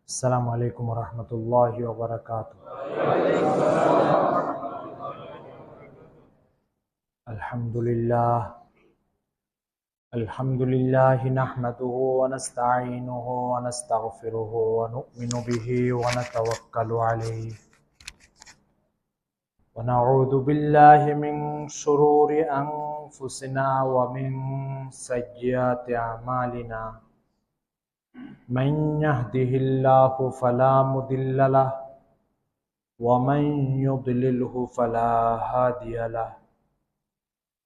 अस्सलामु अलैकुम वरहमतुल्लाहि वबरकातुहू। अल्हम्दुलिल्लाह अल्हम्दुलिल्लाहि नहमदुहु व नस्तईनुहु व नस्तगफिरुहु व नु'मिनु बिही व नतवक्कलु अलैहि व नऊज़ु बिल्लाहि मिन शुरूरि अनफुसिना व मिन सय्यिआति अमालिना। मन यहदिहिल्लाहु फला मुदिल्ल लहु व मन युद्लिल्हु फला हादिय लहु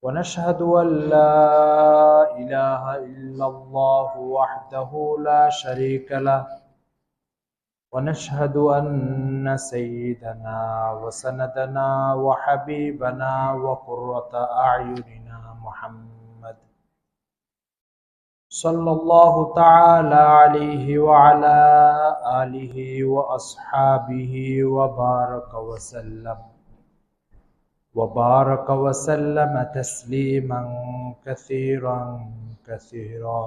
व नशहदु अल्ला इलाहा इल्लल्लाहु वहदहु ला शरीक लहु व नशहदु अन्न सय्यिदना व सनदना व हबीबना व कुर्रता अयुनिना मुहम्मद सल्लल्लाहु तआला अलैहि व अला आलिहि व अस्हाबिहि व बारक व सल्लम तस्लीमन कसीरन कसीरा।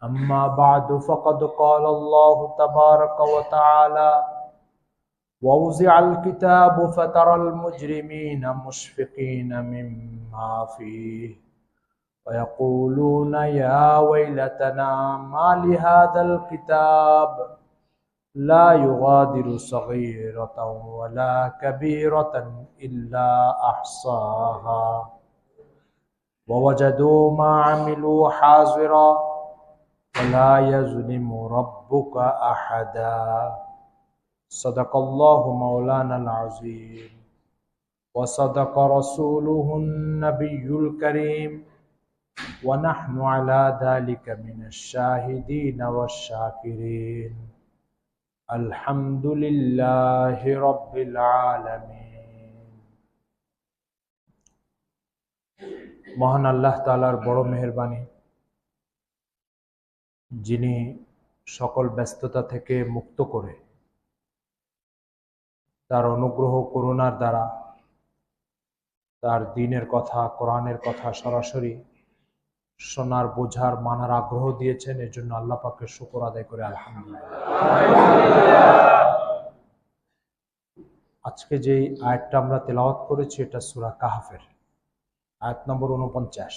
अम्मा बअदु फ़क़द क़ाल अल्लाहु तबारक व तआला ववज़िअल किताब फ़तरल मुजरिमीन मुश्फ़िक़ीन मिम्मा फ़ीहि वयक़ूलून या वैलतना मा लिहाज़ल किताब ला युगादिरु सग़ीरतन वला कबीरतन इल्ला अहसाहा ववजदू मा अमिलू हाज़िरा वला यज़लिमु रब्बुका अहदा। सदक़ल्लाहु मौलानल अज़ीम व सदक़ रसूलुहुन नबियुल करीम व नहनु अला ज़ालिका मिनश शाहिदीन वश्शाकिरीन। अल्हम्दुलिल्लाहि रब्बिल आलमीन। মহান আল্লাহ তাআলার বড় মেহেরবানি, যিনি সকল ব্যস্ততা থেকে মুক্ত করে তার অনুগ্রহ করুণার দ্বারা তার দ্বীনের কথা, কোরআনের কথা সরাসরি শোনার, বোঝার, মানার আগ্রহ দিয়েছেন। এর জন্য আল্লাহ পাকের শুকর আদায় করে আলহামদুলিল্লাহ। আজকে যে আয়াতটা আমরা তেলাওয়াত করেছি এটা সূরা কাহফের আয়াত নম্বর ৪৯,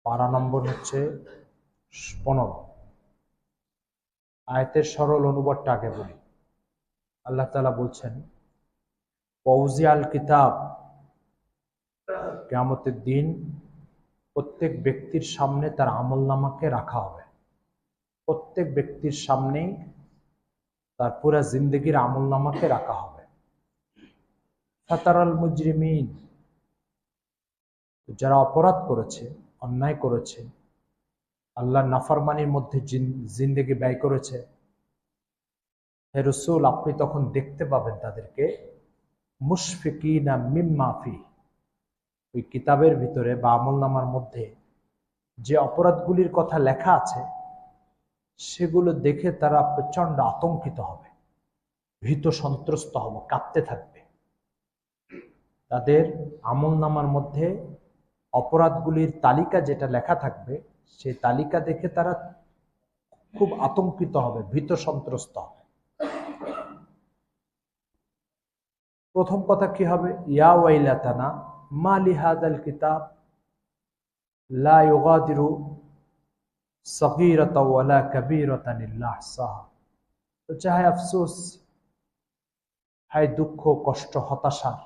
পারা নম্বর হচ্ছে ১৫। আয়াতের সরল অনুবাদটা আগে বলি। আল্লাহ তাআলা বলছেন, ওয়াউজিআল কিতাব, কিয়ামতের দিন প্রত্যেক ব্যক্তির সামনে তার আমলনামাকে রাখা হবে। প্রত্যেক ব্যক্তির সামনেই তার পুরা জিন্দেগির আমলনামাকে রাখা হবে। ফাতারাল মুজরিমিন, যারা অপরাধ করেছে, অন্যায় করেছে, আল্লাহর নাফরমানির মধ্যে জিন্দেগি ব্যয় করেছে, হে রাসূল আপনি তখন দেখতে পাবেন তাদেরকে মুশফিকিনা মিম্মা ফি, ওই কিতাবের ভিতরে বা আমলনামার মধ্যে যে অপরাধগুলির কথা লেখা আছে সেগুলো দেখে তারা প্রচন্ড আতঙ্কিত হবে, ভীত সন্ত্রস্ত হবে, কাঁপতে থাকবে। তাদের আমলনামার মধ্যে অপরাধগুলির তালিকা যেটা লেখা থাকবে সেই তালিকা দেখে তারা খুব আতঙ্কিত হবে, ভীত সন্ত্রস্ত হবে। প্রথম কথা কি হবে? ইয়া ওয়াইলাতানা মা লিহাযাল কিতাব লা ইউগাদিরু সগীরাতাও ওয়ালা কাবীরাতান ইল্লা আহসাহা। তো চাহে আফসোস, হায় দুঃখ, কষ্ট, হতাশার।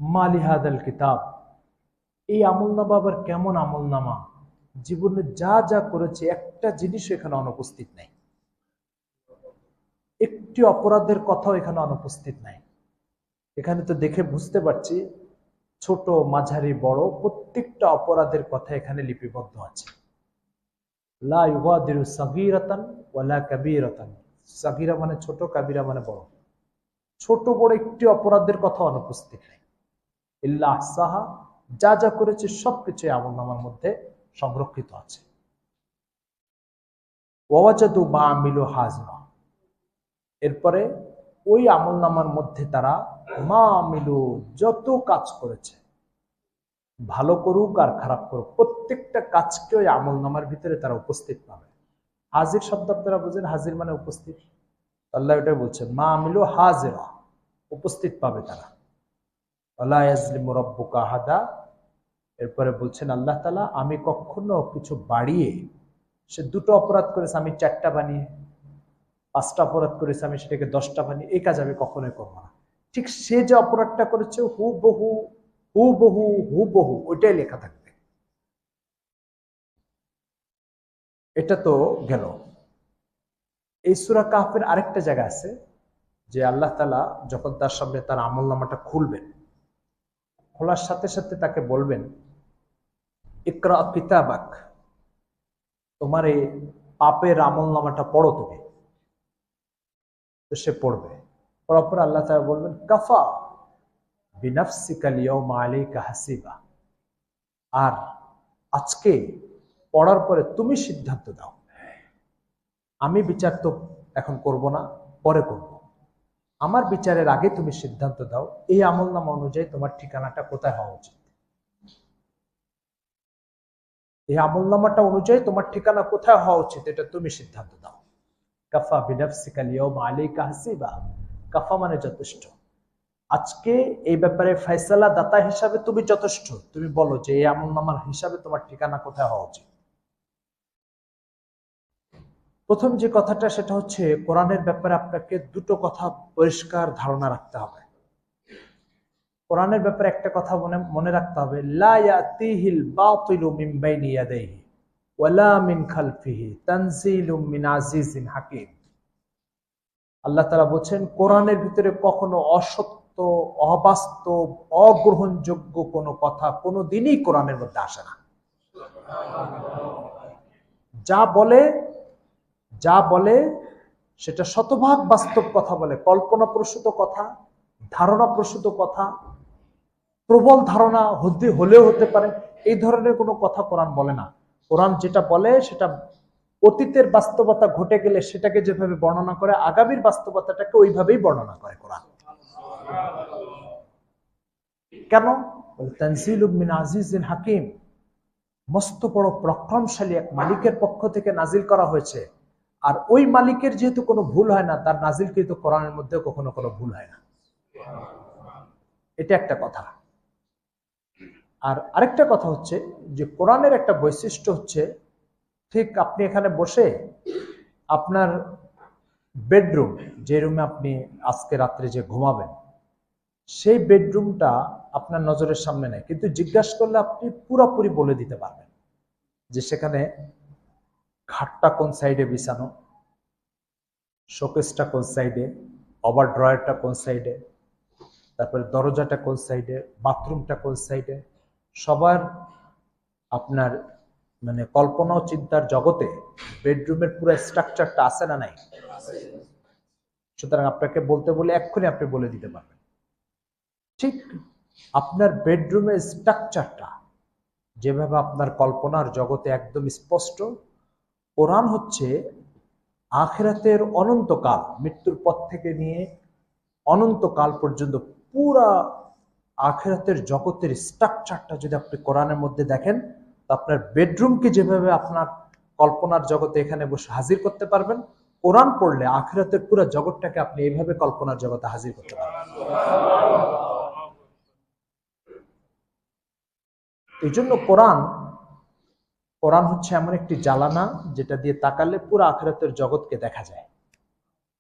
মা লিহাযাল কিতাব, এই আমলনামা আবার কেমন আমলনামা? জীবনে যা যা করেছে একটা জিনিস এখানে অনুপস্থিত নাই, একটি অপরাধের কথাও এখানে অনুপস্থিত নাই। এখানে তো দেখে বুঝতে পারছি ছোট, মাঝারি, বড় প্রত্যেকটা অপরাধের কথা এখানে লিপিবদ্ধ আছে। লা ইউগাদিরু সাগীরাতান ওয়ালা কাবীরাতান, সাগীরা মানে ছোট, কাবীরা মানে বড়, ছোট বড় একটি অপরাধের কথা অনুপস্থিত নাই। ইল্লা আহসাহা, যা যা করেছে সবকিছু আমলনামার মধ্যে সংরক্ষিত আছে। ওয়াজাদু মা আমিলু হাজিরা, এরপরে ওই আমলনামার মধ্যে তারা মা আমিলু, যত কাজ করেছে, ভালো করুক আর খারাপ করুক, প্রত্যেকটা কাজকে ওই আমলনামার ভিতরে তারা উপস্থিত পাবে। হাজির শব্দ আপনারা বুঝেন, হাজির মানে উপস্থিত। আল্লাহ এটাই বলছেন, মা আমিলু হাজিরা, উপস্থিত পাবে তারা। ওয়ালা ইয়াজলিমু রাব্বুকা আহাদা। এরপরে বলছেন আল্লাহ তাআলা, আমি কখনো কিছু বাড়িয়ে, সে 2টো অপরাধ করেছে আমি 4টা বানিয়ে, 5টা অপরাধ করেছে আমি সেটাকে 10টা বানিয়ে, এই কাজ আমি কখনোই করবো না। ঠিক সে যে অপরাধটা করেছে হুবহু হুবহু হুবহু ওইটাই লেখা থাকবে। এটা তো গেল। এই সূরা কাহফের আরেকটা জায়গা আছে যে আল্লাহ তাআলা যখন তার সামনে তার আমলনামাটা খুলবেন, খোলার সাথে সাথে তাকে বলবেন, ইকরা কিতাবাক, তোমার এই পাপের আমলনামাটা পড়ো তুমি। তো সে পড়বে, পড়ার পর আল্লাহ তাআলা বলবেন, কাফা বিনাফসিকা লিয়াউমা আলাইকা হাসিবা, আর আজকে পড়ার পরে তুমি সিদ্ধান্ত দাও, আমি বিচার তো এখন করব না, পরে করব, আমার বিচারের আগে তুমি সিদ্ধান্ত দাও এই আমলনামা অনুযায়ী তোমার ঠিকানাটা কোথায় হওয়া উচিত, এই আমলনামাটা অনুযায়ী তোমার ঠিকানা কোথায় হওয়া উচিত এটা তুমি সিদ্ধান্ত দাও। কাফা বিনাফসিকা লিয়াউমা আলাইকা হাসিবা, কাফা মানে যথেষ্ট। আজকে এই ব্যাপারে ফয়সালা দাতা হিসাবে তুমি যথেষ্ট, তুমি বলো যে এই আমলনামার হিসাবে তোমার ঠিকানা কোথায় হওয়া উচিত। প্রথম যে কথাটা সেটা হচ্ছে, কোরআনের ব্যাপারে আপনাকে 2টো কথা পরিষ্কার ধারণা রাখতে হবে। কোরআনের ব্যাপারে একটা কথা মনে রাখতে হবে, লা ইয়াতিহিল বাতিলু মিন বাইনি ইয়াদাইহি ওয়ালা মিন খালফিহি তানজিলুম মিন আজিজিন হাকিম। আল্লাহ তাআলা বলেন, কোরআনের ভিতরে কখনো অসত্য, অবাস্তব, অগ্রহণযোগ্য কোনো কথা কোনোদিনই কোরআনের মধ্যে আসে না। যা বলে সেটা শতভাগ বাস্তব কথা বলে, কল্পনা প্রসূত কথা, ধারণা প্রসূত কথা, প্রবল ধারণা হলেও হতে পারে, এই ধরনের কোনো কথা কোরআন বলে না। কোরআন যেটা বলে সেটা অতীতের বাস্তবতা ঘটে গেলে সেটাকে যেভাবে বর্ণনা করে, আগামীর বাস্তবতাটাকে ওইভাবেই বর্ণনা করে কোরআন। কেন? তানজিলুম মিন আজিজিন হাকিম, মস্ত বড় পরাক্রমশালী এক মালিকের পক্ষ থেকে নাজিল করা হয়েছে। আর ওই মালিকের যেহেতু কোনো ভুল হয় না, তার নাজিলকৃত কোরআনের মধ্যে কখনো কোনো ভুল হয় না। এটা একটা কথা। আর আরেকটা কথা হচ্ছে যে কোরআনের একটা বৈশিষ্ট্য হচ্ছে, ঠিক আপনি এখানে বসে আপনার বেডরুম, যে রুমে আপনি আজকে রাত্রে যে ঘুমাবেন, সেই বেডরুমটা আপনার নজরের সামনে নেই, কিন্তু জিজ্ঞাসা করলে আপনি পুরোপুরি বলে দিতে পারবেন যে সেখানে খাটটা কোন সাইডে বিছানো, শোকেসটা কোন সাইডে, ওভার ড্রয়ারটা কোন সাইডে, তারপরে দরজাটা কোন সাইডে, বাথরুমটা কোন সাইডে, সবার আপনার মানে কল্পনা ও চিন্তার জগতে বেডরুমের পুরো স্ট্রাকচারটা আছে না নাই? সুতরাং আপনাকে বলতে বলে এক্ষুনি আপনি বলে দিতে পারবেন। ঠিক আপনার বেডরুমের স্ট্রাকচারটা যেভাবে আপনার কল্পনার জগতে একদম স্পষ্ট, কোরআন হচ্ছে আখিরাতের অনন্তকাল, মৃত্যুর পর থেকে নিয়ে অনন্তকাল পর্যন্ত পুরা আখিরাতের জগতের স্ট্রাকচারটা যদি আপনি কোরআনের মধ্যে দেখেন, তো আপনার বেডরুমকে যেভাবে আপনার কল্পনার জগতে এখানে বসে হাজির করতে পারবেন, কোরআন পড়লে আখিরাতের পুরো জগৎটাকে আপনি এইভাবে কল্পনার জগতে হাজির করতে পারবেন। এই জন্য কোরআন হচ্ছে এমন একটি জ্বালানা যেটা দিয়ে তাকালে পুরো আখিরাতের জগৎকে দেখা যায়,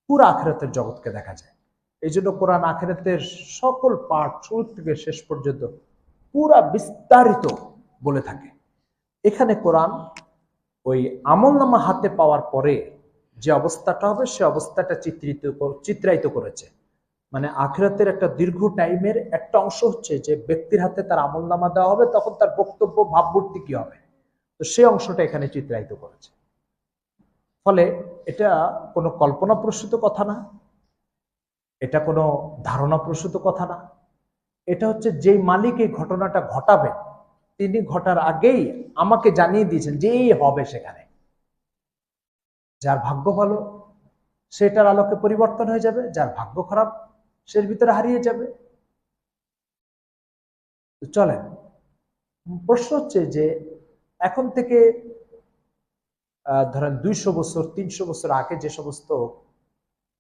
পুরো আখিরাতের জগৎকে দেখা যায়। এই জন্য কোরআন আখিরাতের সকল পাঠ শুরু থেকে শেষ পর্যন্ত পুরা বিস্তারিত বলে থাকে। এখানে কোরআন ওই আমলনামা হাতে পাওয়ার পরে যে অবস্থাটা হবে সে অবস্থাটা চিত্রায়িত করেছে। মানে আখিরাতের একটা দীর্ঘ টাইমের একটা অংশ হচ্ছে যে ব্যক্তির হাতে তার আমলনামা দেওয়া হবে, তখন তার বক্তব্য ভাবমূর্তি কি হবে, তো সেই অংশটা এখানে চিত্রায়িত করেছে। ফলে এটা কোনো কল্পনা প্রসূত কথা না, এটা কোনো ধারণা প্রসূত কথা না, এটা হচ্ছে যেই মালিক এই ঘটনাটা ঘটাবেন তিনি ঘটার আগেই আমাকে জানিয়ে দিয়েছেন যে এই হবে। সেখানে যার ভাগ্য ভালো সেটার আলোকে পরিবর্তন হয়ে যাবে, যার ভাগ্য খারাপ সের ভিতরে হারিয়ে যাবে। চলেন, প্রশ্ন হচ্ছে যে এখন থেকে ধরেন 200 বছর 300 বছর আগে যে সমস্ত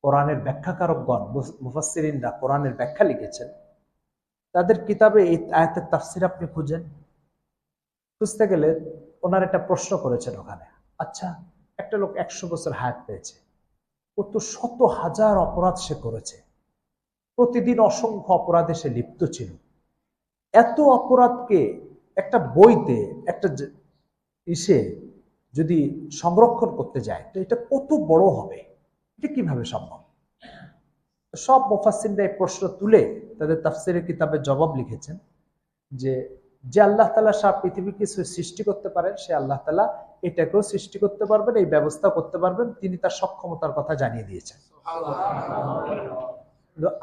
কোরআনের ব্যাখ্যাকারকগণ মুফাসসিরিনরা কোরআনের ব্যাখ্যা লিখেছেন, তাদের কিতাবে এই আয়াতের তাফসির আপনি খুঁজতে গেলে ওনার একটা প্রশ্ন করেছেন ওখানে। আচ্ছা, একটা লোক 100 বছর হায়াত পেয়েছে, কত শত হাজার অপরাধ সে করেছে, প্রতিদিন অসংখ্য অপরাধে সে লিপ্ত ছিল, এত অপরাধকে একটা বইতে একটা ইসে যদি সংরক্ষণ করতে যায় তো এটা কত বড় হবে, এটা কিভাবে সম্ভব? সব মুফাসসিররা এই প্রশ্ন তুলে তাদের তাফসিরের কিতাবে জবাব লিখেছেন যে আল্লাহ তাআলা সারা পৃথিবীকে সৃষ্টি করতে পারেন, সে আল্লাহ তাআলা এটাকেও সৃষ্টি করতে পারবেন, এই ব্যবস্থা করতে পারবেন, তিনি তার সক্ষমতার কথা জানিয়ে দিয়েছেন।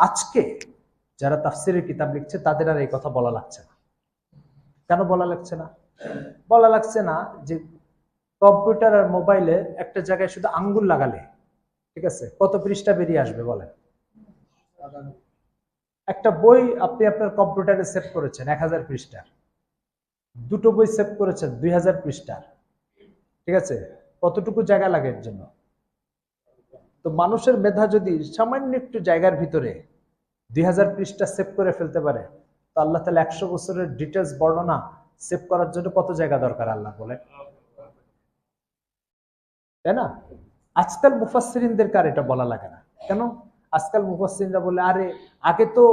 আজকে যারা তাফসিরের কিতাব লিখছে তাদের আর এই কথা বলা লাগছে না। কেন বলা লাগছে না? বলা লাগছে না যে কম্পিউটার আর মোবাইলে একটা জায়গায় শুধু আঙ্গুল লাগালে, ঠিক আছে, কত পৃষ্ঠা বেরিয়ে আসবে বলেন? একটা বই আপনি আপনার কম্পিউটারে সেভ করেছেন 1000 পৃষ্ঠার, দুটো বই সেভ করেছেন 2000 পৃষ্ঠার, ঠিক আছে, কতটুকু জায়গা লাগে এর জন্য? তো মানুষের মেধা যদি সামান্য একটু জায়গার ভিতরে 2000 পৃষ্ঠা সেভ করে ফেলতে পারে, তো আল্লাহ তাআলা 100 বছরের ডিটেলস বর্ণনা সেভ করার জন্য কত জায়গা দরকার আল্লাহ বলেন, তাই না? আজকাল মুফাসসিরিনদের কার এটা বলা লাগে না কেন? আজকাল মুফাসসিরিনরা বলে, আরে আগে তো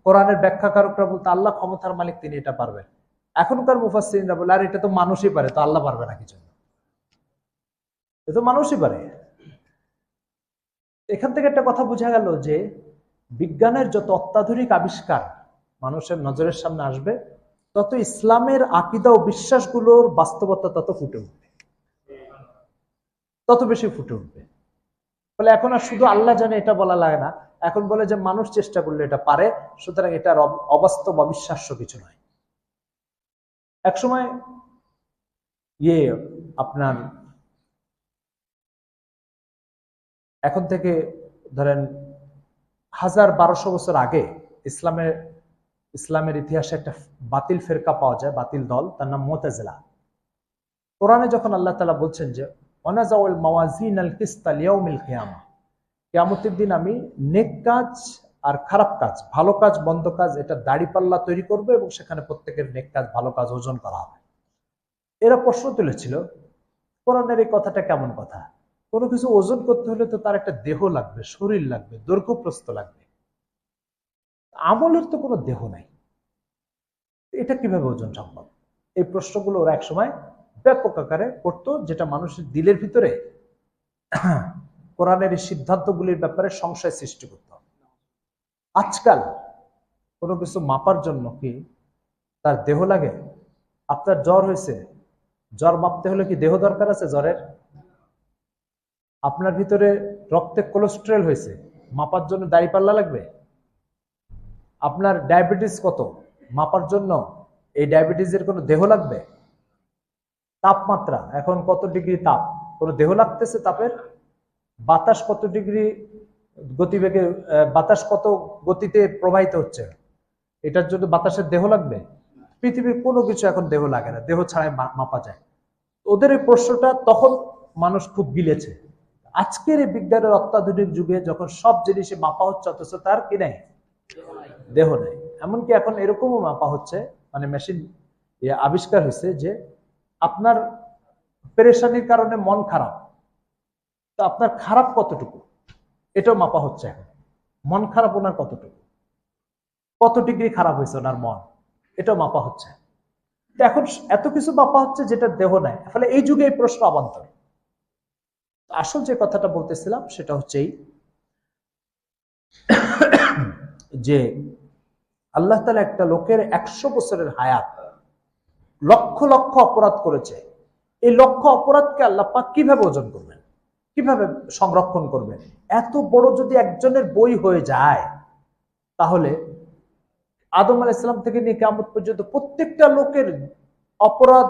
কোরআনের ব্যাখ্যাকারকরা বলতো আল্লাহ ক্ষমতার মালিক, তিনি এটা পারবেন। এখনকার মুফাসসিরিনরা বলে, আরে এটা তো মানুষই পারে, তো আল্লাহ পারবে না কি জন্য? এটা তো মানুষই পারে। এখান থেকে একটা কথা বোঝা গেল যে বিজ্ঞানের যত অত্যাধুনিক আবিষ্কার মানুষের নজরের সামনে আসবে, তত ইসলামের আকীদা ও বিশ্বাসগুলোর বাস্তবতা তত ফুটে উঠবে, তত বেশি ফুটে উঠবে। ফলে এখন আর শুধু আল্লাহ জানে এটা বলা লাগে না, এখন বলে যে মানুষ চেষ্টা করলে এটা পারে, সুতরাং এটা অবাস্তব অবিশ্বাস্য কিছু নয়। একসময় আপনার এখন থেকে ধরেন 1200 বছর আগে ইসলামের ইতিহাসে একটা বাতিল ফেরকা পাওয়া যায়, বাতিল দল, তার নাম মুতাজিলা। কোরআনে যখন আল্লাহ তাআলা বলছেন যে ওয়ানাজাউল মাওয়াজিনাল কিসতা লিয়াউমিল কিয়ামা, কিয়ামতের দিন আমি নেক কাজ আর খারাপ কাজ, ভালো কাজ মন্দ কাজ, এটা দাড়িপাল্লা তৈরি করব এবং সেখানে প্রত্যেকের নেক কাজ ভালো কাজ ওজন করা হবে। এরা প্রশ্ন তুলেছিল, কোরআনের এই কথাটা কেমন কথা? কোনো কিছু ওজন করতে হলে তো তার একটা দেহ লাগবে, শরীর লাগবে, দৈর্ঘ্য প্রস্থ লাগবে, আমলের তো কোনো দেহ নাই, এটা কিভাবে ওজন সম্ভব? এই প্রশ্নগুলো ওরা একসময় ব্যাপক আকারে করতো, যেটা মানুষের দিলের ভিতরে কোরআনের এই সিদ্ধান্তগুলির ব্যাপারে সংশয় সৃষ্টি করত। আজকাল কোনো কিছু মাপার জন্য কি তার দেহ লাগে? আপনার জ্বর হয়েছে, জ্বর মাপতে হলে কি দেহ দরকার আছে জ্বরের? আপনার ভিতরে রক্তে কোলেস্টেরল হয়েছে, মাপার জন্য দাড়িপাল্লা লাগবে? আপনার ডায়াবেটিস কত, মাপার জন্য এই ডায়াবেটিসের কোনো দেহ লাগবে? তাপমাত্রা এখন কত ডিগ্রি তাপ, কোনো দেহ লাগতেছে তাপের? বাতাস কত ডিগ্রি গতিবেগে, বাতাস কত গতিতে প্রবাহিত হচ্ছে, এটার জন্য বাতাসের দেহ লাগবে? পৃথিবীর কোনো কিছু এখন দেহ লাগে না, দেহ ছাড়াই মাপা যায়। ওদের এই প্রশ্নটা তখন মানুষ খুব গিলেছে। আজকের এই বিজ্ঞানের অত্যাধুনিক যুগে যখন সব জিনিসে মাপা হচ্ছে অথচ তার কি নাই, দেহ নেই। এমনকি এখন এরকমও মাপা হচ্ছে, মানে মেশিন আবিষ্কার হয়েছে যে আপনার পেরেশানির কারণে মন খারাপ, তো আপনার খারাপ কতটুকু এটাও মাপা হচ্ছে এখন। মন খারাপ ওনার কতটুকু, কত ডিগ্রি খারাপ হয়েছে ওনার মন, এটাও মাপা হচ্ছে। এখন এত কিছু মাপা হচ্ছে যেটা দেহ নেয়, ফলে এই যুগে এই প্রশ্ন অবান্তর। আসল যে কথাটা বলতেছিলাম সেটা হচ্ছে যে আল্লাহ তাআলা একটা লোকের 100 বছরের হায়াত, লক্ষ লক্ষ অপরাধ করেছে, এই লক্ষ অপরাধকে আল্লাহ পাক কিভাবে ওজন করবেন, কিভাবে সংরক্ষণ করবেন? এত বড় যদি একজনের বই হয়ে যায়, তাহলে আদম আলাইহিস সালাম থেকে নিয়ে কিয়ামত পর্যন্ত প্রত্যেকটা লোকের অপরাধ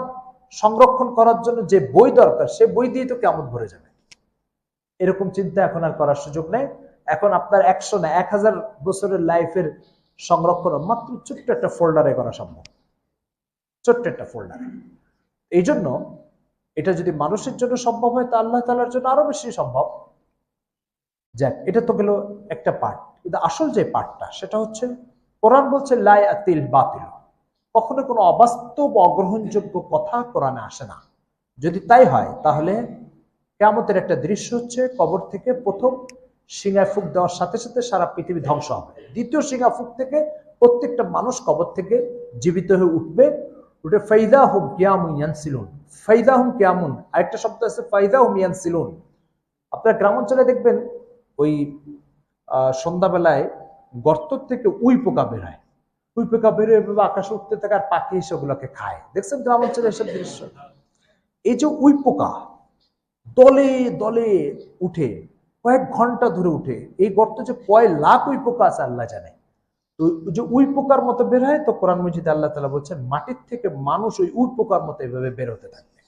সংরক্ষণ করার জন্য যে বই দরকার, সে বই দিয়ে তো কিয়ামত ভরে যাবে। এরকম চিন্তা এখন আর করার সুযোগ নেই। এখন আপনার 100 না 1000 বছরের লাইফের সংরক্ষণ মাত্র ছোট্ট একটা ফোল্ডারে করা সম্ভব, ছোট্ট একটা ফোল্ডারে। এই জন্য এটা যদি মানুষের জন্য সম্ভব হয় তা আল্লাহ তাআলার জন্য আরো বেশি সম্ভব। যাক, এটা তো গেল একটা পার্ট, কিন্তু আসল যে পার্টটা সেটা হচ্ছে কোরআন বলছে লা ইয়াতিল বাতিল, কখনো কোনো অবাস্তব অগ্রহণযোগ্য কথা কোরআনে আসে না। যদি তাই হয় তাহলে কিয়ামতের একটা দৃশ্য হচ্ছে কবর থেকে প্রথম সিঙ্গায় ফুঁক দেওয়ার সাথে সাথে সারা পৃথিবী ধ্বংস হবে, দ্বিতীয় সিঙ্গা ফুঁক থেকে প্রত্যেকটা মানুষ কবর থেকে জীবিত হয়ে উঠবে, উঠে ফাইদা হুম কিয়ামুন ইয়ানসিলুন। ফাইদা হুম কিয়ামুন, আরেকটা শব্দ আছে ফাইদা হুম ইয়ানসিলুন। আপনার গ্রামাঞ্চলে দেখবেন ওই সন্ধ্যাবেলায় গর্ত থেকে উই পোকা বের হয়, উই পোকা বেরোয় এভাবে আকাশে উঠতে থাকে আর পাখি এসে ওগুলোকে খায়। দেখছেন গ্রামাঞ্চলে এসব দৃশ্য? এই যে উই পোকা দলে দলে উঠে, কয়েক ঘন্টা ধরে উঠে, এই গর্ত যে কয় লাখ উই পোকা আছে আল্লাহ জানে। তো যে উই পোকার মতো বের হয়, তো কোরআন মজিদে আল্লাহ তাআলা বলছেন মাটির থেকে মানুষ ওই উই পোকার মতো এভাবে বের হতে থাকবে।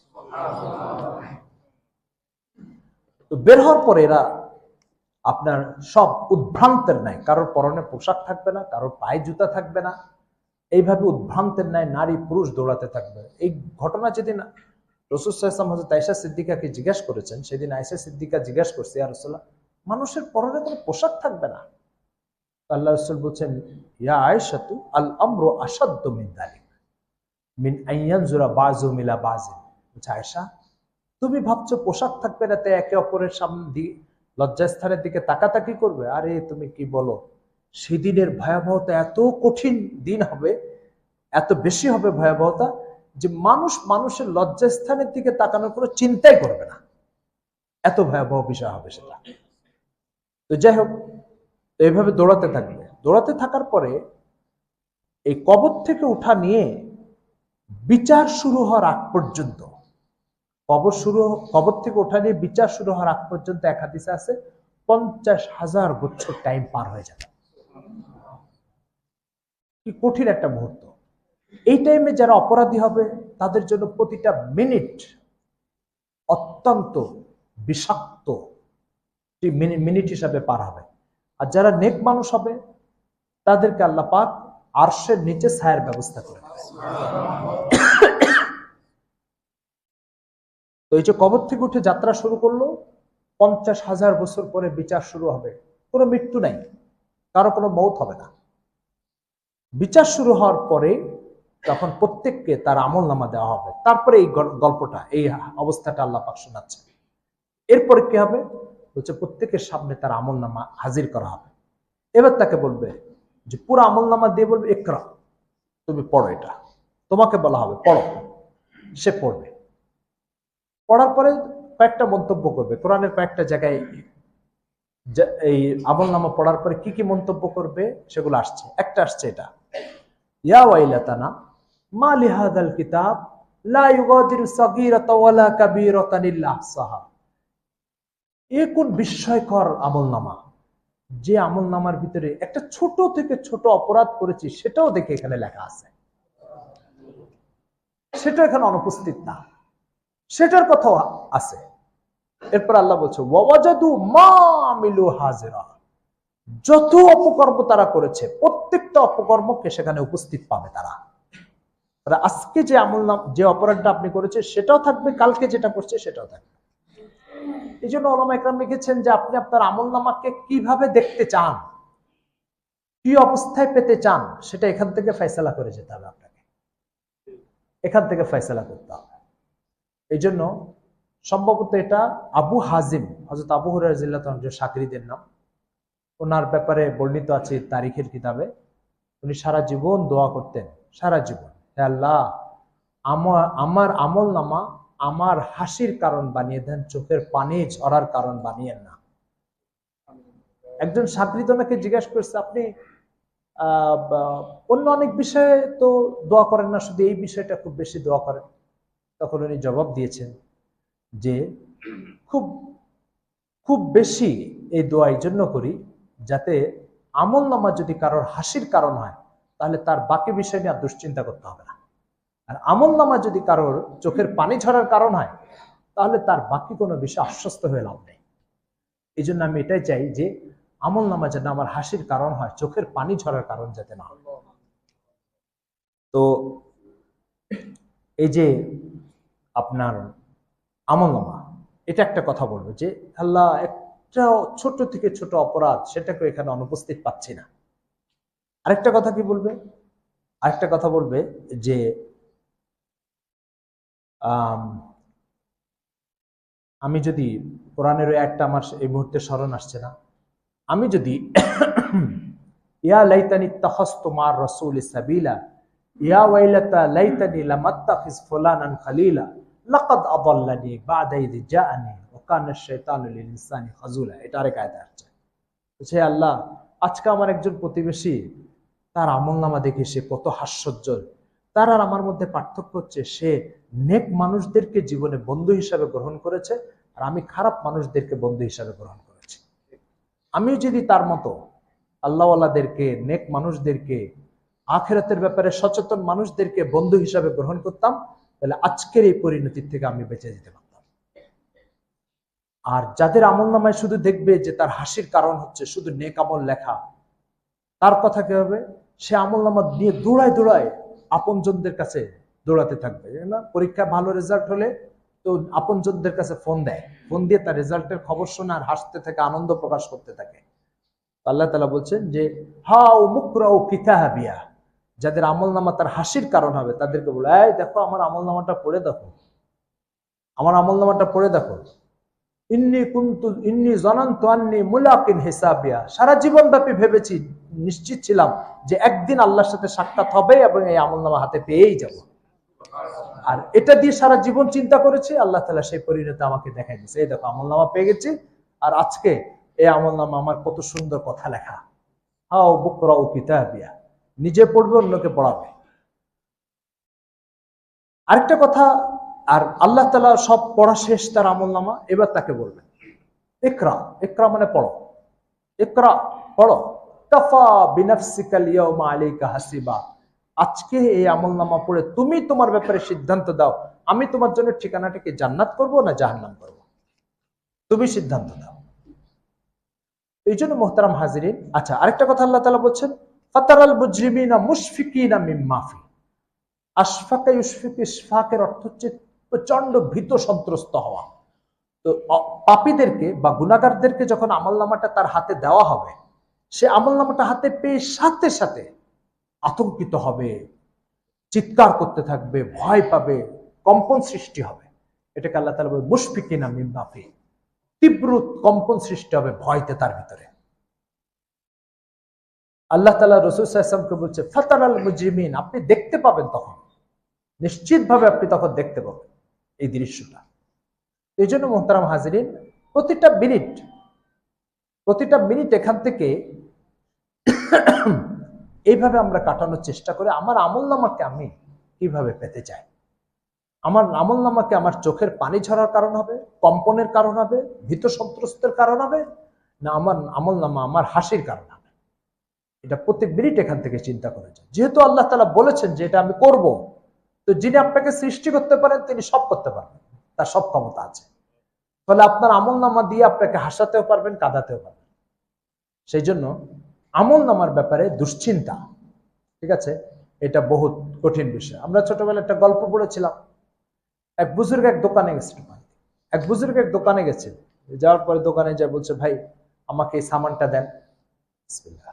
তো বের হওয়ার পরে এরা আপনার সব উদ্ভ্রান্তের ন্যায়, কারোর পরনে পোশাক থাকবে না, কারোর পায়ে জুতা থাকবে না, এইভাবে উদ্ভ্রান্তের ন্যায় নারী পুরুষ দৌড়াতে থাকবে। এই ঘটনা যেদিন রাসূল সাল্লাল্লাহু আলাইহি ওয়াসাল্লাম হযরত আয়েশা সিদ্দিকাকে জিজ্ঞেস করেছেন, সেদিন আয়েশা সিদ্দিকা জিজ্ঞেস করছে, ইয়া রাসূলুল্লাহ, মানুষের পরনে কোনো পোশাক থাকবে না? আল্লাহ রাসূল বলছেন, ইয়া আয়েশাতু আল আমরু আশাদ্দু মিন যালিক মিন আন ইয়ানজুরা বাযুহুম ইলা বাযিন। বলছে আয়েশা, তুমি ভাবছো পোশাক থাকবে না তাই একে অপরের সামনে লজ্জাস্থানের দিকে তাকাতাকি করবে? আরে তুমি কি বলো, সেদিনের ভয়াবহতা এত কঠিন দিন হবে, এত বেশি হবে ভয়াবহতা, যে মানুষ মানুষের লজ্জাস্থানের দিকে তাকানোর কোনো চিন্তাই করবে না, এত ভয়াবহ বিষয় হবে সেটা। তো যাই হোক, এইভাবে দৌড়াতে থাকবে। দৌড়াতে থাকার পরে এই কবর থেকে উঠা নিয়ে বিচার শুরু হওয়ার আগ পর্যন্ত, কবর থেকে ওঠা নিয়ে বিচার শুরু হওয়ার আগ পর্যন্ত এক হাদিসে আছে 50,000 বছর টাইম পার হয়ে যাবে। কি কঠিন একটা মুহূর্ত। এই টাইমে যারা অপরাধী হবে তাদের জন্য প্রতিটা মিনিট অত্যন্ত বিষাক্ত মিনিট হিসাবে পার হবে। আর যারা নেক মানুষ হবে তাদেরকে আল্লাহ পাক আরশের নিচে ছায়ার ব্যবস্থা করে। তো এই যে কবর থেকে উঠে যাত্রা শুরু করলো, 50,000 বছর পরে বিচার শুরু হবে। কোনো মৃত্যু নাই, কারো কোনো মৌত হবে না। বিচার শুরু হওয়ার পরে তখন প্রত্যেককে তার আমল নামা দেওয়া হবে। তারপরে এই গল্পটা, এই অবস্থাটা আল্লাহ পাক শোনাচ্ছে। এরপরে কি হবে হচ্ছে, প্রত্যেকের সামনে তার আমল নামা হাজির করা হবে। এবার তাকে বলবে যে পুরো আমল নামা দিয়ে বলবে ইকরা, তুমি পড়ো, এটা তোমাকে বলা হবে পড়ো। সে পড়বে, পড়ার পরে কয়েকটা মন্তব্য করবে। কোরআনের কয়েকটা জায়গায় এই আমল নামা পড়ার পরে কি কি মন্তব্য করবে সেগুলো আসছে। একটা আসছে এটা, ইয়া ওয়াইলাতানা মা লিহাদাল কিতাব লা ইউগাদিরু সাগীরাতাও ওয়ালা কাবীরাতান ইল্লা আহসাহা। এ কোন বিস্ময়কর আমল নামা, যে আমল নামার ভিতরে একটা ছোট থেকে ছোট অপরাধ করেছি সেটাও দেখে এখানে লেখা আছে, সেটা এখানে অনুপস্থিত না, সেটার কথাও আছে। এরপর আল্লাহ বলছে ওয়াজাদু মা আমিলু হাজিরা, যত অপকর্ম তারা করেছে প্রত্যেকটা অপকর্মকে সেখানে উপস্থিত পাবে তারা। আজকে যে আমল নাম, যে অপরাধটা আপনি করেছে সেটাও থাকবে, কালকে যেটা করছে সেটাও থাকবে। এই জন্য ওলামা ইকরাম লিখেছেন যে আপনি আপনার আমল নামাকে কিভাবে দেখতে চান, কি অবস্থায় পেতে চান, সেটা এখান থেকে ফয়সালা করে যেতে হবে আপনাকে, এখান থেকে ফয়সালা করতে হবে। এই জন্য সম্ভবত এটা আবু হাজিম, হযরত আবু হুরায়রা রাদিয়াল্লাহু তাআলা, সাকরিদের নাম, ওনার ব্যাপারে বর্ণিত আছে তারিখের কিতাবে। উনি সারা জীবন দোয়া করতেন, সারা জীবন, হে আল্লাহ আমার আমল নামা আমার হাসির কারণ বানিয়ে দেন, চোখের পানি ঝরার কারণ বানিয়েন না। একজন সাকরিদ ওনাকে জিজ্ঞাসা করছে, আপনি অন্য অনেক বিষয়ে তো দোয়া করেন না, শুধু এই বিষয়টা খুব বেশি দোয়া করেন। তখন উনি জবাব দিয়েছেন যে খুব খুব বেশি এই দোয়া এই জন্য করি যাতে আমল নামা যদি কারোর হাসির কারণ হয় তাহলে তার বাকি বিষয় নিয়ে আর দুশ্চিন্তা করতে হবে না, আর আমল নামা যদি কারোর চোখের পানি ঝরার কারণ হয় তাহলে তার বাকি কোনো বিষয় আশ্বস্ত হয়ে লাভ নেই। এই জন্য আমি এটাই চাই যে আমল নামা যেন আমার হাসির কারণ হয়, চোখের পানি ঝরার কারণ যাতে না হয়। তো এই যে আপনার আমলনামা, এটা একটা কথা বলবে যে আল্লাহ একটা ছোট থেকে ছোট অপরাধ সেটাকে এখানে অনুপস্থিত পাচ্ছি না। আরেকটা কথা কি বলবে? আরেকটা কথা বলবে যে আমি যদি কোরআনের একটা আমার এই মুহূর্তে স্মরণ আসছে না, আমি যদি ইয়া লাইতানি তাখাসতু মার রাসূল সাবিলা ইয়া ওয়াইলাতা লাইতানি লামাত্তাখিজ ফুলানান খালিলা লাকাদ আদাল্লানি বা'দা ইয জাআনি ওয়া কানা আশ-শাইতানু লিল ইনসানি খাযুলা। এটা আরেক আয়াত আছে। বলছে আল্লাহ, আজকে আমার একজন প্রতিবেশী, তার আমলনামা দেখে সে কত হাস্যোজ্জ্বল। তার আর আমার মধ্যে পার্থক্য হচ্ছে সে নেক মানুষদেরকে জীবনে বন্ধু হিসাবে গ্রহণ করেছে, আর আমি খারাপ মানুষদেরকে বন্ধু হিসাবে গ্রহণ করেছি। আমি যদি তার মতো আল্লাহওয়ালাদেরকে, নেক মানুষদেরকে, আখিরাতের ব্যাপারে সচেতন মানুষদেরকে বন্ধু হিসাবে গ্রহণ করতাম, তাহলে আজকের এই পরিণতির থেকে আমি বেঁচে যেতে পারতাম। আর যাদের আমলনামায় শুধু দেখবে যে তার হাসির কারণ হচ্ছে শুধু নেক আমল লেখা, তার কথা কি হবে? সে আমলনামা নিয়ে দৌড়ায় দৌড়ায় আপনজনদের কাছে দৌড়াতে থাকবে না। পরীক্ষা ভালো রেজাল্ট হলে তো আপনজনদের কাছে ফোন দেয়, ফোন দিয়ে তার রেজাল্টের খবর শোনে আর হাসতে থাকে, আনন্দ প্রকাশ করতে থাকে। আল্লাহ তাআলা বলছেন যে হাউ মুকরাউ কিতাবিয়া, যাদের আমলনামা তার হাসির কারণ হবে তাদেরকে বলে, এই দেখো আমার আমলনামাটা পড়ে দেখো, আমার আমলনামাটা পড়ে দেখো। ইন্নি জানান্তু আন্নী মুলাকিন হিসাবিয়া, সারা জীবন ব্যাপী ভেবেছি, নিশ্চিত ছিলাম যে একদিন আল্লাহর সাথে সাক্ষাৎ হবে এবং এই আমলনামা হাতে পেয়েই যাব। আর এটা দিয়ে সারা জীবন চিন্তা করেছি, আল্লাহ তাআলা সেই পরিণতি আমাকে দেখাই দিয়েছে। এই দেখো আমলনামা পেয়ে গেছি, আর আজকে এই আমলনামা আমার কত সুন্দর কথা লেখা। হাও বুকরাউ কিতাবিয়া, নিজে পড়বে, অন্যকে পড়াবে। আরেকটা কথা, আর আল্লাহ তাআলা সব পড়া শেষ তার আমলনামা, এবার তাকে বলবেন ইকরা, ইকরা মানে পড়ো, ইকরা পড়ো, কাফা বিনাফসিকাল ইয়াউমা আলাইকা হাসিবা, আজকে এই আমলনামা পড়ে তুমি তোমার ব্যাপারে সিদ্ধান্ত দাও, আমি তোমার জন্য ঠিকানাটাকে জান্নাত করব না জাহান্নাম করব, তুমি সিদ্ধান্ত দাও। এই জন্য মোহতারাম হাজিরিন, আচ্ছা আরেকটা কথা আল্লাহ তাআলা বলছেন ফাতারাল মুজরিমিনা মুশফিকিনা মিম্মা ফি, আশফাকা ইউশফিক, ইশফাকের অর্থ হচ্ছে প্রচন্ড ভীত সন্ত্রস্ত হওয়া। তো পাপীদেরকে বা গুনাহগারদেরকে যখন আমলনামাটা তার হাতে দেওয়া হবে, সে আমলনামাটা হাতে পেয়ে সাথে সাথে আতঙ্কিত হবে, চিৎকার করতে থাকবে, ভয় পাবে, কম্পন সৃষ্টি হবে। এটাকে আল্লাহ তাআলা বলে মুশফিকিনা মিম্মা ফি, তীব্র কম্পন সৃষ্টি হবে ভয়তে তার ভিতরে। আল্লাহ তাআলা রাসূল সাল্লাল্লাহু আলাইহি ওয়াসাল্লামকে বলছে ফাতারাল মুজরিমিন, আপনি দেখতে পাবেন, তখন নিশ্চিতভাবে আপনি তখন দেখতে পাবেন এই দৃশ্যটা। এই জন্য মোহতারাম হাজিরিন, প্রতিটা মিনিট এখান থেকে এইভাবে আমরা কাটানোর চেষ্টা করে আমার আমলনামাকে আমি কিভাবে পেতে চাই। আমার আমলনামাকে আমার চোখের পানি ঝরার কারণ হবে, কম্পনের কারণ হবে, ভীত সন্ত্রস্তের কারণ হবে, না আমার আমলনামা আমার হাসির কারণ হবে। এটা প্রতি মিনিট এখান থেকে চিন্তা করে যায়। যেহেতু আল্লাহ তাআলা বলেছেন যে এটা আমি করব, তো যিনি আপনাকে সৃষ্টি করতে পারেন তিনি সব করতে পারবেন, তার সব ক্ষমতা আছে। ফলে আপনার আমলনামা দিয়ে আপনাকে হাসাতেও পারবেন, কাঁদাতেও পারবেন। সেই জন্য আমলনামার ব্যাপারে দুশ্চিন্তা, ঠিক আছে, এটা বহুত কঠিন বিষয়। আমরা ছোটবেলায় একটা গল্প পড়েছিলাম, এক বুজুর্গ এক দোকানে গেছে, যাওয়ার পরে দোকানে যায় বলছে, ভাই আমাকে এই সামানটা দেন, বিসমিল্লাহ,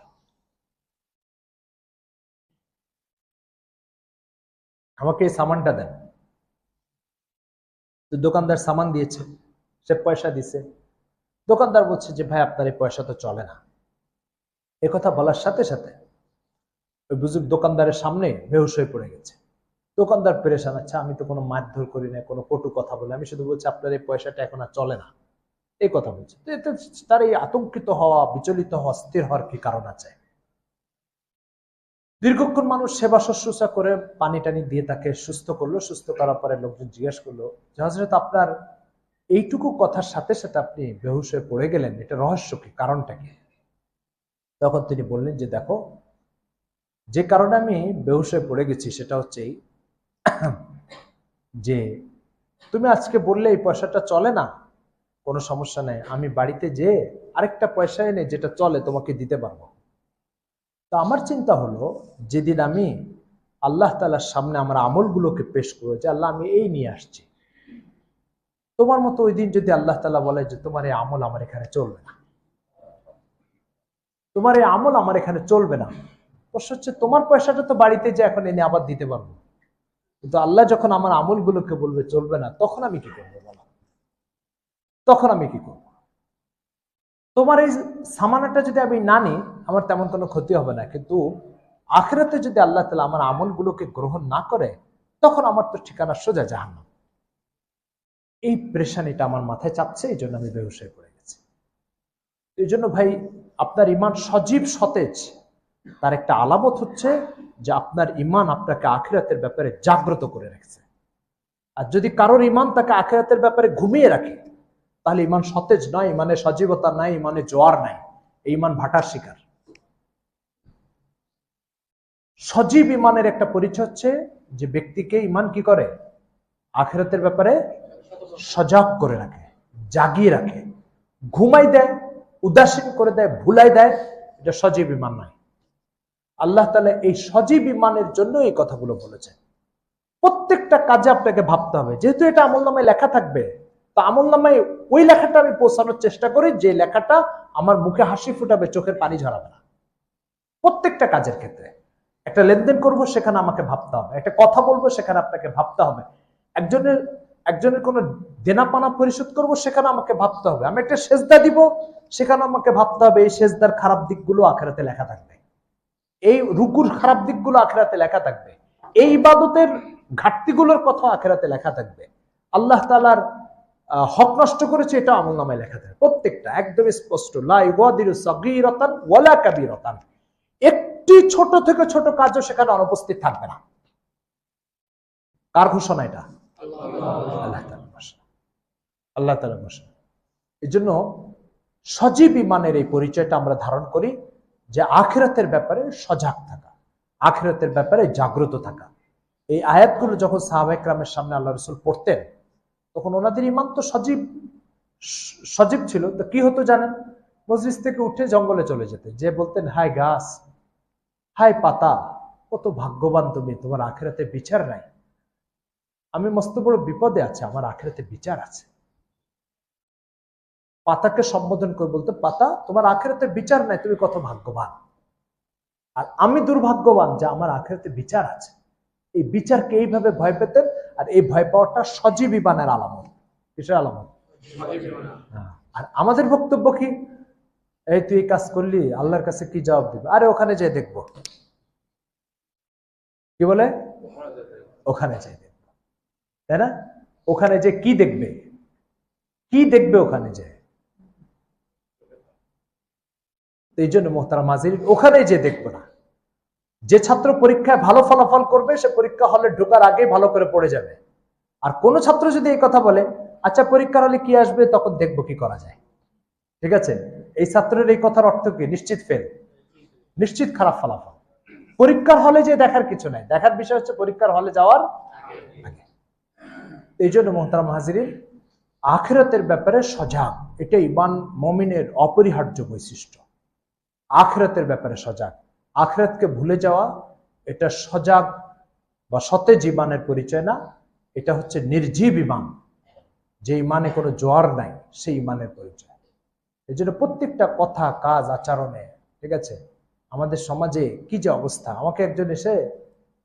আমাকে এই সামানটা দেন। তো দোকানদার সামান দিয়েছে, সে পয়সা দিছে। দোকানদার বলছে যে ভাই আপনার এই পয়সা তো চলে না। একথা বলার সাথে সাথে ওই বুজুর্গ দোকানদারের সামনে বেহুশ হয়ে পড়ে গেছে। দোকানদার পেরেশান, আচ্ছা আমি তো কোনো মারধর করি না, কোনো কটু কথা বলে, আমি শুধু বলছি আপনার এই পয়সাটা এখন আর চলে না, এই কথা বলছে। তার এই আতঙ্কিত হওয়া, বিচলিত হওয়া, স্থির হওয়ার কি কারণ আছে? দীর্ঘক্ষণ মানুষ সেবা শুশ্রূষা করে পানি টানি দিয়ে তাকে সুস্থ করলো। সুস্থ করার পরে লোকজন জিজ্ঞেস করলো যে হযরত আপনার এইটুকু কথার সাথে সাথে আপনি বেহুশ হয়ে পড়ে গেলেন, এটা রহস্য কি, কারণটা কি? তখন তিনি বললেন যে দেখো, যে কারণে আমি বেহুশ হয়ে পড়ে গেছি সেটা হচ্ছে যে তুমি আজকে বললে এই পয়সাটা চলে না, কোনো সমস্যা নেই, আমি বাড়িতে যে আরেকটা পয়সা এনে যেটা চলে তোমাকে দিতে পারবো। তো আমার চিন্তা হলো, যেদিন আমি আল্লাহ তাআলার সামনে আমার আমলগুলোকে পেশ করবো যে আল্লাহ আমি এই নিয়ে আসছি, তোমার মতো ওই দিন যদি আল্লাহ তাআলা বলে যে তোমার এই আমল আমার এখানে চলবে না, তোমার এই আমল আমার এখানে চলবে না, প্রশ্ন হচ্ছে তোমার পয়সাটা তো বাড়িতে যে এখন এনে আবার দিতে পারবো, কিন্তু আল্লাহ যখন আমার আমলগুলোকে বলবে চলবে না, তখন আমি কি করবো বলো? তখন আমি কি করবো? তোমার এই সামানাটা যদি আমি না নিই, আমার তেমন কোনো ক্ষতি হবে না, কিন্তু আখিরাতে যদি আল্লাহ তাআলা আমার আমলগুলোকে গ্রহণ না করে, তখন আমার তো ঠিকানা সোজা জাহান্নাম। এই প্রেশানিটা আমার মাথায় চাপছে, এই জন্য আমি বেহুশ হয়ে পড়ে গেছি। এই জন্য ভাই, আপনার ইমান সজীব সতেজ, তার একটা আলামত হচ্ছে যে আপনার ইমান আপনাকে আখিরাতের ব্যাপারে জাগ্রত করে রাখছে। আর যদি কারোর ইমান তাকে আখিরাতের ব্যাপারে ঘুমিয়ে রাখে, তাহলে ইমান সতেজ নয়, ইমানে সজীবতা নাই, ইমানে জোয়ার নাই, এই ইমান ভাটার শিকার। সজীব ইমানের একটা পরিচয় হচ্ছে যে ব্যক্তিকে ইমান কি করে, আখিরাতের ব্যাপারে সজাগ করে রাখে, জাগিয়ে রাখে, ঘুমাই দেয়, উদাসীন করে দেয়, ভুলাই দেয়, এটা সজীব ইমান নয়। আল্লাহ তাআলা এই সজীব ইমানের জন্য এই কথাগুলো বলেছেন। প্রত্যেকটা কাজে আপনাকে ভাবতে হবে, যেহেতু এটা আমলনামায় লেখা থাকবে, তো আমলনামায় ওই লেখাটা আমি পৌঁছানোর চেষ্টা করি যে লেখাটা আমার মুখে হাসি ফুটাবে, চোখের পানি ঝরাবে না। প্রত্যেকটা কাজের ক্ষেত্রে একটা লেনদেন করব, সেখানে আমাকে ভাবতে হবে, একটা কথা বলবো, সেখানে আপনাকে ভাবতে হবে, একজনের কোনো দেনাপানা পরিশোধ করব, সেখানে আমাকে ভাবতে হবে, আমি একটা সেজদা দিব, সেখানে আমাকে ভাবতে হবে এই সেজদার খারাপ দিকগুলো আখিরাতে লেখা থাকবে, এই রুকুর খারাপ দিকগুলো আখিরাতে লেখা থাকবে, এই ইবাদতের ঘাটতিগুলোর কথা আখিরাতে লেখা থাকবে, আল্লাহ তাআলার হক নষ্ট করেছে এটা আমলনামায় লেখা থাকবে, প্রত্যেকটা একদম স্পষ্ট, লা ইউগাদিরু সাগীরাতান ওয়ালা কাবীরাতান, একটি ছোট থেকে ছোট কাজও সেখানে অনুপস্থিত থাকবে না। কার ঘোষণা এটা? আল্লাহ তাআলার ঘোষণা, আল্লাহ তাআলার ঘোষণা। এই জন্য সজীব ইমানের এই পরিচয়টা আমরা ধারণ করি, যে আখিরাতের ব্যাপারে সজাগ থাকা, আখিরাতের ব্যাপারে জাগ্রত থাকা। এই আয়াতগুলো যখন সাহাবায়ে কেরামের সামনে আল্লাহ রাসূল পড়তেন, তখন ওনাদের ইমান তো সজীব ছিল। তো কি হতো জানেন? মজলিস থেকে উঠে জঙ্গলে চলে যেতে, যে বলতেন, হায় গাছ, হায় পাতা, কত ভাগ্যবান তুমি, তোমার আখিরাতে বিচার নাই, আমি মস্ত বড় বিপদে আছি, আমার আখিরাতে বিচার আছে। পাতাকে সম্বোধন করে বলতো, পাতা, তোমার আখিরাতে বিচার নাই, তুমি কত ভাগ্যবান, আর আমি দুর্ভাগ্যবান যে আমার আখিরাতে বিচার আছে। এই বিচারকে এইভাবে ভয় পেতেন, আর এই ভয় পাওয়াটা সজীব ইমানের আলামত। কিসের আলামত? আর আমাদের বক্তব্য কি? এই তুই এই কাজ করলি, আল্লাহর কাছে কি জবাব দিবে? আরে ওখানে যেয়ে দেখবো। কি বলে? ওখানে যেয়ে দেখবো, তাই না? ওখানে যে কি দেখবে, কি দেখবে ওখানে যে? এই জন্য মোহতারাম হাজিরিন, ওখানে যে দেখবো না। যে ছাত্র পরীক্ষায় ভালো ফলাফল করবে, সে পরীক্ষা হলে ঢোকার আগে ভালো করে পড়ে যাবে। আর কোন ছাত্র যদি এই কথা বলে, আচ্ছা পরীক্ষার হলে কি আসবে, তখন দেখবো কি করা যায়, ঠিক আছে, এই ছাত্রের এই কথার অর্থ কি? নিশ্চিত ফেল, নিশ্চিত খারাপ ফলাফল। পরীক্ষার হলে যে দেখার কিছু নাই, দেখার বিষয় হচ্ছে পরীক্ষার হলে যাওয়ার আগে। এই জন্য মোহতারাম হাজিরিন, আখিরাতের ব্যাপারে সজাগ, এটা ইমান মুমিনের অপরিহার্য বৈশিষ্ট্য। আখিরাতের ব্যাপারে সজাগ, আখিরাতকে ভুলে যাওয়া, এটা সজাগ বা সতেজ ইমানের পরিচয় না, এটা হচ্ছে নির্জীব ইমান, যে ইমানে কোনো জোয়ার নাই, সেই ইমানের পরিচয়। এই জন্য প্রত্যেকটা কথা, কাজ, আচরণে, ঠিক আছে, আমাদের সমাজে কি যে অবস্থা। আমাকে একজন এসে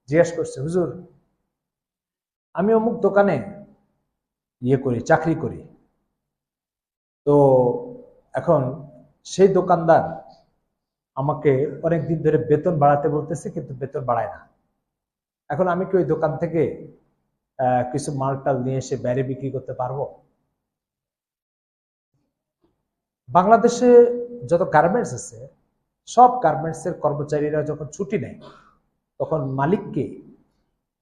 জিজ্ঞেস করছে, হুজুর, আমি অমুক দোকানে চাকরি করি, তো এখন সেই দোকানদার আমাকে অনেকদিন ধরে বেতন বাড়াতে বলতেছে, কিন্তু বেতন বাড়ায় না। এখন আমি কি ওই দোকান থেকে কিছু মালটাল নিয়ে এসে বাইরে বিক্রি করতে পারবো? বাংলাদেশে যত গার্মেন্টস আছে, সব গার্মেন্টসের কর্মচারীরা যখন ছুটি নেয়, তখন মালিককে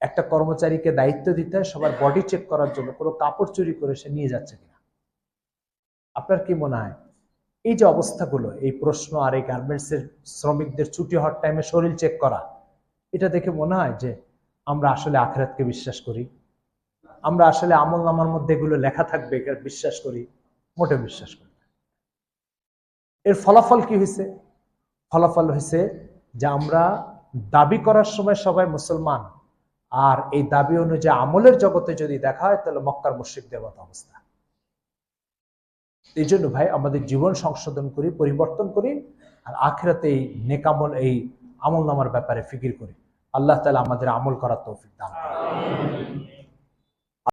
একটা কর্মচারীকে দায়িত্ব দিতে হয় সবার বডি চেক করার জন্য, কোনো কাপড় চুরি করে সে নিয়ে যাচ্ছে কিনা। আপনার কি মনে হয় এই যে অবস্থাগুলো, এই প্রশ্ন, আর এই গার্মেন্টসের শ্রমিকদের ছুটি হওয়ার টাইমে শরীর চেক করা, এটা দেখে মনে হয় যে আমরা আসলে আখিরাতকে বিশ্বাস করি? আমরা আসলে আমলনামার মধ্যে এগুলো লেখা থাকবে এটা বিশ্বাস করি? মোটেও বিশ্বাস করি না। এর ফলাফল কি হয়েছে? ফলাফল হয়েছে যে আমরা দাবি করার সময় সবাই মুসলমান, আর এই দাবি অনুযায়ী আমলের জগতে যদি দেখা হয়, তাহলে মক্কার মুশরিকদের মতো অবস্থা। এই জন্য ভাই আমাদের জীবন সংশোধন করি, পরিবর্তন করি, আর আখিরাতে এই নেকামল, এই আমল নামার ব্যাপারে ফিকির করি। আল্লাহ তাআলা আমাদের আমল করার তৌফিক দান করুন।